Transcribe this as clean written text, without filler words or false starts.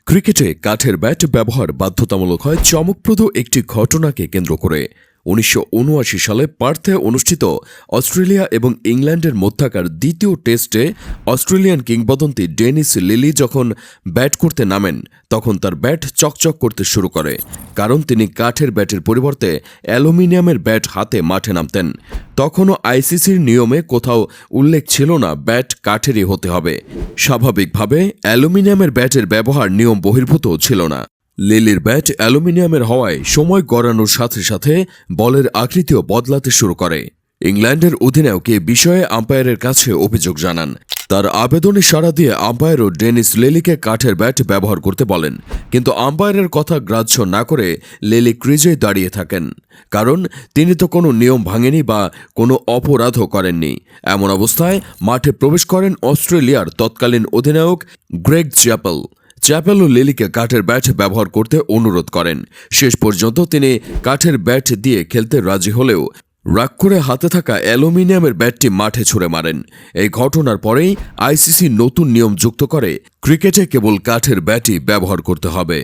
ক্রিকেটে কাঠের ব্যাট ব্যবহার বাধ্যতামূলক হয় চমকপ্রদ একটি ঘটনাকে কেন্দ্র করে। ১৯৭৯ সালে পার্থে অনুষ্ঠিত অস্ট্রেলিয়া এবং ইংল্যান্ডের মধ্যকার দ্বিতীয় টেস্টে অস্ট্রেলিয়ান কিংবদন্তি ডেনিস লিলি যখন ব্যাট করতে নামেন তখন তার ব্যাট চকচক করতে শুরু করে, কারণ তিনি কাঠের ব্যাটের পরিবর্তে অ্যালুমিনিয়ামের ব্যাট হাতে মাঠে নামতেন। তখনও আইসিসির নিয়মে কোথাও উল্লেখ ছিল না ব্যাট কাঠেরই হতে হবে। স্বাভাবিকভাবে অ্যালুমিনিয়ামের ব্যাটের ব্যবহার নিয়ম বহির্ভূত ছিল না। লিলির ব্যাট অ্যালুমিনিয়ামের হওয়ায় সময় গড়ানোর সাথে সাথে বলের আকৃতিও বদলাতে শুরু করে। ইংল্যান্ডের অধিনায়ক এ বিষয়ে আম্পায়ারের কাছে অভিযোগ জানান। তার আবেদনে সাড়া দিয়ে আম্পায়ারও ডেনিস লিলিকে কাঠের ব্যাট ব্যবহার করতে বলেন, কিন্তু আম্পায়ারের কথা গ্রাহ্য না করে লিলি ক্রিজে দাঁড়িয়ে থাকেন, কারণ তিনি তো কোনো নিয়ম ভাঙেনি বা কোনো অপরাধও করেননি। এমন অবস্থায় মাঠে প্রবেশ করেন অস্ট্রেলিয়ার তৎকালীন অধিনায়ক গ্রেগ চ্যাপেলও লিলিকে কাঠের ব্যাট ব্যবহার করতে অনুরোধ করেন। শেষ পর্যন্ত তিনি কাঠের ব্যাট দিয়ে খেলতে রাজি হলেও রাগ করে হাতে থাকা অ্যালুমিনিয়ামের ব্যাটটি মাঠে ছুঁড়ে মারেন। এই ঘটনার পরেই আইসিসি নতুন নিয়ম যুক্ত করে, ক্রিকেটে কেবল কাঠের ব্যাটই ব্যবহার করতে হবে।